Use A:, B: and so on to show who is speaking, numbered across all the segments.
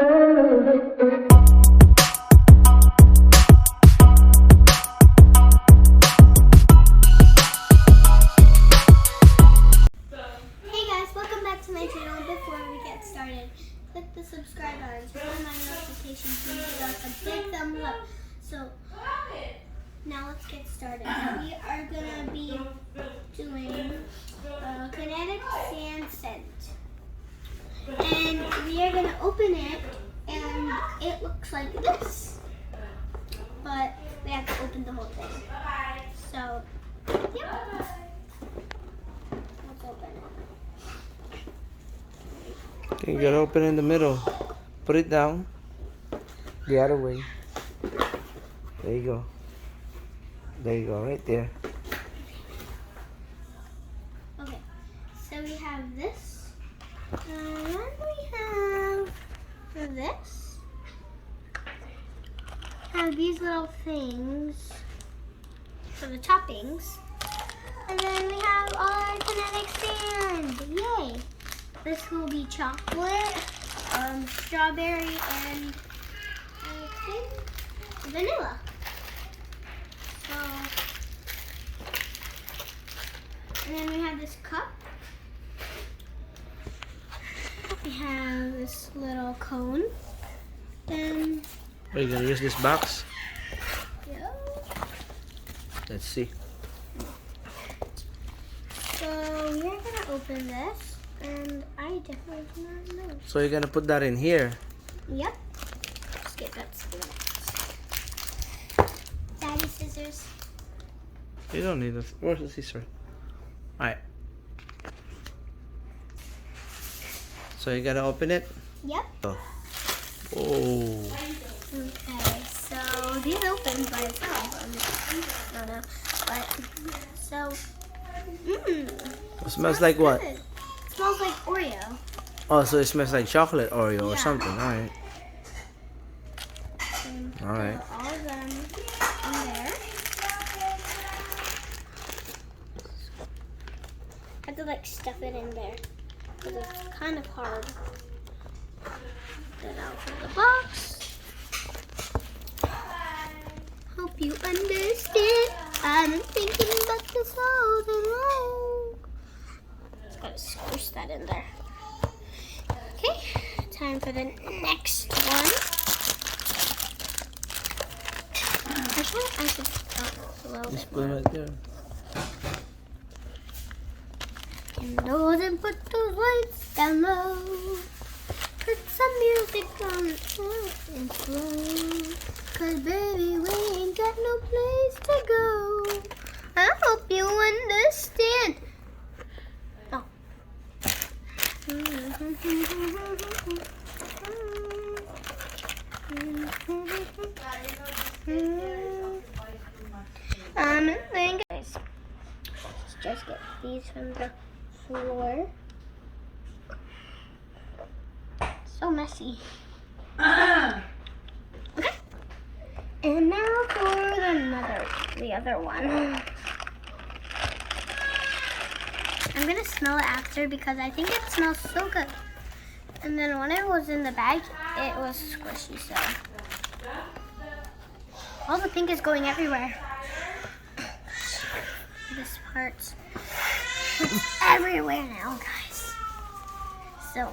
A: guys, welcome back to my channel. Before we get started, click the subscribe button, turn on my notifications, and give us a big thumbs up. So now let's get started. We are gonna be doing Kinetic Sand scent, and we are gonna open it, and it looks like this, but we have to open the whole thing. So yeah. Let's open it.
B: You gotta open in the middle. Put it down. The other way. There you go. There you go, right there.
A: Okay, so we have this. And then we have this. Have these little things for the toppings. And then we have our kinetic sand. Yay! This will be chocolate, strawberry, and I think vanilla. So, and then we have this cup. We have this little cone. And
B: Are you gonna use this box?
A: yeah.
B: Let's see.
A: So we're gonna open this, and I definitely do not know.
B: So you're gonna put that in here.
A: Yep. Let's get that spoon. Daddy scissors.
B: You don't need this. Where's the scissor? Alright. So you gotta open it?
A: Yep.
B: Oh. Oh.
A: Okay, so these open by itself. I don't know. But, so,
B: It smells like what?
A: good. It smells like Oreo.
B: Oh, so it smells like chocolate Oreo or
A: Yeah.
B: something. Alright. Alright.
A: Put all of them in there. I have to like stuff it in there because it's kind of hard. Get out of the box. Hope you understand. I've been thinking about this all day long. Just gotta squish that in there. Okay, time for the next one. Actually, I should start a little
B: Just
A: bit
B: put it
A: more.
B: right there.
A: Candles and put those lights down low. Put some music on and slow. 'Cause baby, we ain't got no place to go. I hope you understand. Oh. Thank guys. Just get these from the floor. So messy. Okay. And now for the other one. I'm gonna smell it after because I think it smells so good. And then when it was in the bag, it was squishy, so all the pink is going everywhere. This part's everywhere now, guys. So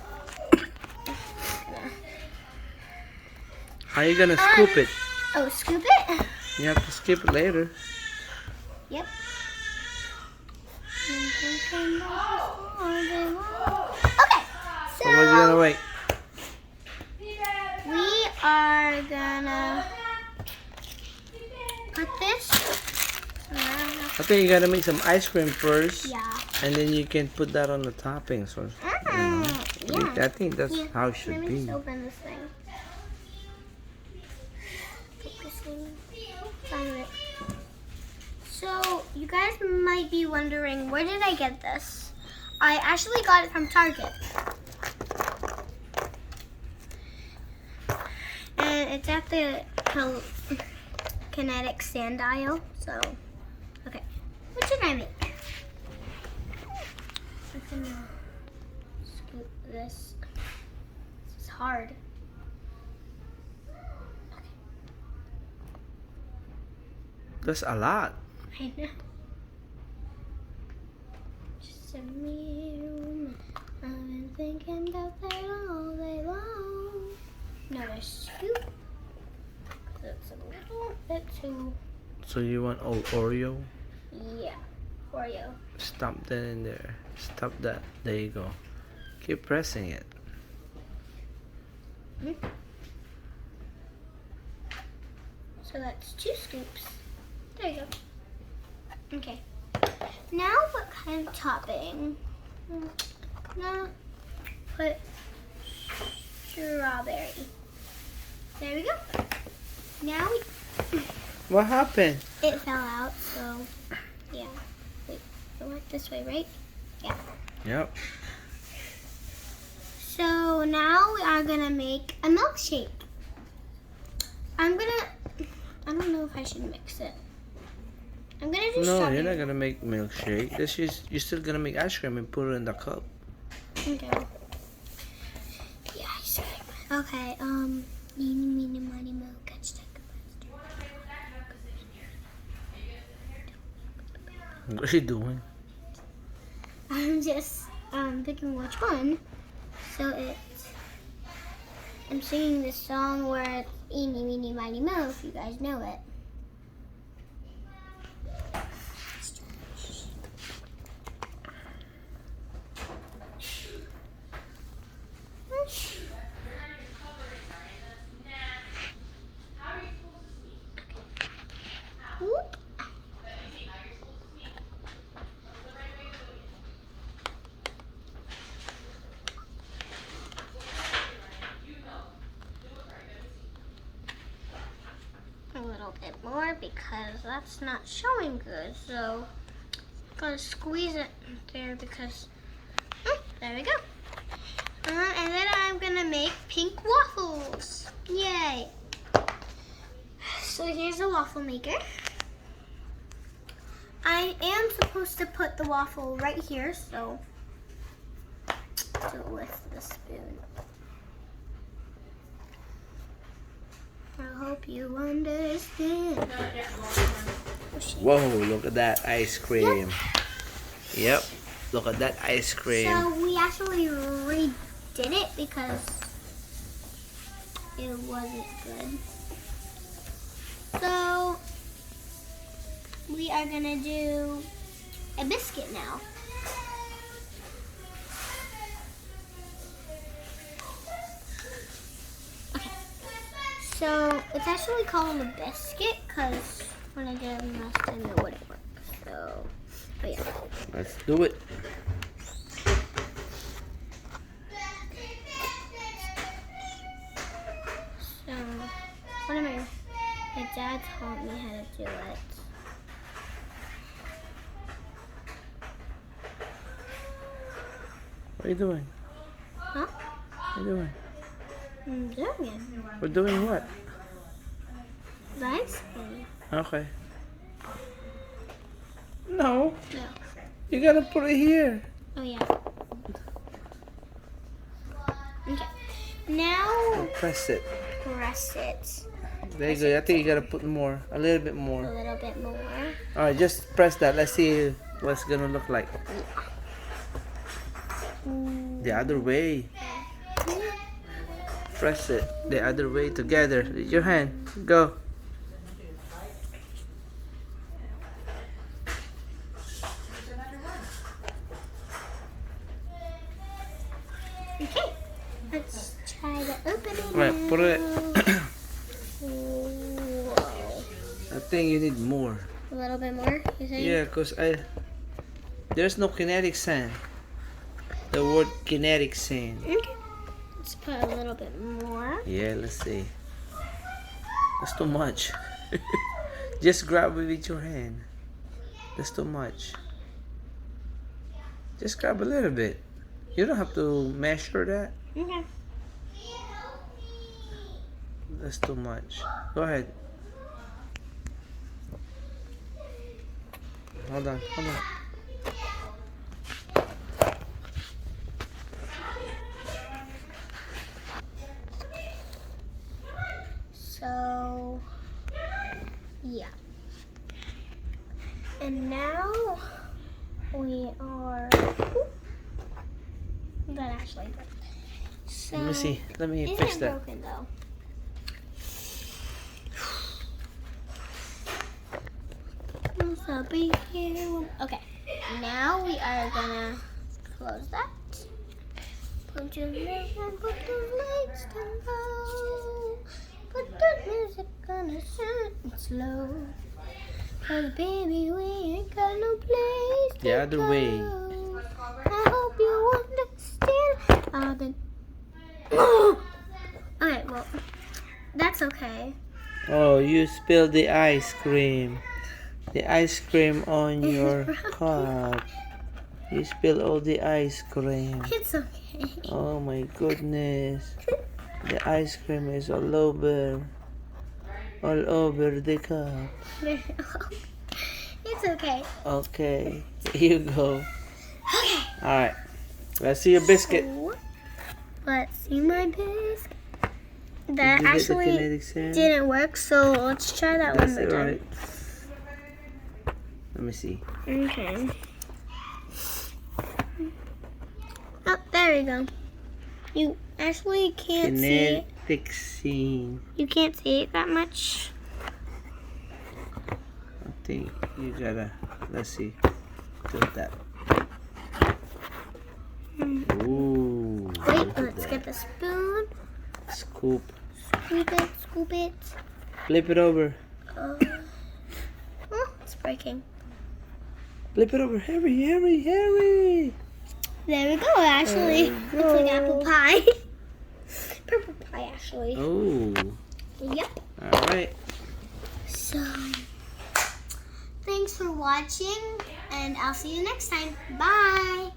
B: How are you gonna scoop it?
A: oh, scoop it?
B: You have to scoop it later.
A: Yep. Okay,
B: So what's you gonna
A: so
B: wait?
A: we are gonna put this.
B: I think you gotta make some ice cream first.
A: Yeah.
B: And then you can put that on the toppings. Or,
A: Yeah.
B: I think that's
A: Yeah.
B: how it should
A: Let me
B: be.
A: just open this thing. Focusing. Found it. So, you guys might be wondering, where did I get this? I actually got it from Target. And it's at the Kinetic Sand aisle. So, okay. What should I make? I'm gonna scoop this. This is hard.
B: That's a lot.
A: I know. Just a mere I've been thinking about that all day long. Another scoop. That's a little bit too.
B: So you want old Oreo?
A: Yeah, Oreo.
B: Stop that in there. Stop that. There you go. Keep pressing it.
A: So that's 2 scoops. There you go. Okay. Now what kind of topping? Now put strawberry. There we go. Now
B: What happened?
A: it fell out, so yeah. Wait, it went this way, right? Yeah.
B: Yep.
A: So now we are gonna make a milkshake. I don't know if I should mix it. I'm gonna do
B: No,
A: strawberry.
B: you're not gonna make milkshake. This is you're still gonna make ice cream and put it in the cup.
A: Okay. Yeah, ice cream. Okay, eeny, meeny, miny, moe, catch, take a
B: What are you doing?
A: I'm just picking which one. So I'm singing this song where it's eeny, meeny, miny, moe, if you guys know it. Whoop. A little bit more because that's not showing good. So gotta squeeze it there because there we go. And then I'm gonna make pink waffles. Yay! So here's a waffle maker. I am supposed to put the waffle right here, so do it with the spoon. I hope you understand.
B: Whoa, look at that ice cream. Yep. Look at that ice cream.
A: So we actually redid it because it wasn't good. So we are gonna do a biscuit now. Okay. So it's actually called a biscuit because when I did it last time it wouldn't work. So, but yeah.
B: Let's do it.
A: So, what am I? My dad taught me how to do it.
B: What are you doing?
A: Huh?
B: What are you doing?
A: I'm doing it.
B: We're doing what?
A: The ice cream.
B: Okay. No.
A: No.
B: You gotta put it here.
A: Oh yeah. Okay. Now
B: Press it.
A: press it
B: There you go. I think you gotta put more. A little bit
A: a
B: more.
A: little bit more.
B: Alright, just press that. Let's see what's gonna look like. The other way. Press it the other way together. With your hand. Go.
A: Okay. Let's try to open it.
B: Right, put it.
A: Whoa.
B: I think you need more.
A: A little bit more, you think?
B: Yeah, cause there's no kinetic sand. The word kinetic sand.
A: Okay. Let's put a little bit more.
B: Yeah, let's see. That's too much. Just grab it with your hand. That's too much. Just grab a little bit. You don't have to measure that.
A: Okay.
B: That's too much. Go ahead. Hold on, hold on.
A: So, yeah. And now we are. That actually broke. So,
B: Let me see. Let me
A: isn't
B: fix
A: it
B: that.
A: broken though? So be here. Okay. Now we are gonna close that. Put your lid and put the lights down low. Put the music on a certain slow. Cause baby, we ain't got no place to
B: The other
A: go.
B: way.
A: I hope you understand. I've been. Okay, well, that's okay.
B: Oh, you spilled the ice cream. The ice cream on your cup. You spilled all the ice cream.
A: It's okay.
B: Oh my goodness. The ice cream is all over the cup.
A: It's okay.
B: Okay, here you go.
A: Okay.
B: Alright, let's see your biscuit.
A: So, let's see my biscuit.
B: Did
A: That
B: you get the
A: actually
B: kinetic sand?
A: didn't work, so let's try that one
B: That's
A: more time.
B: alright. Let me see.
A: Okay. Oh, there we go. You actually can't see it.
B: Kinetic Sand.
A: You can't see it that much.
B: I think you gotta, let's see. Tilt that. Ooh.
A: Wait,
B: look at
A: let's
B: that.
A: get the spoon.
B: Scoop.
A: Scoop it, scoop it.
B: Flip it over.
A: Oh, it's breaking.
B: Flip it over. Hurry, hurry, hurry.
A: There we go, actually.
B: There we
A: It's like
B: go.
A: apple pie. Purple pie, actually.
B: Oh.
A: Yep.
B: Alright.
A: So, thanks for watching, and I'll see you next time. Bye.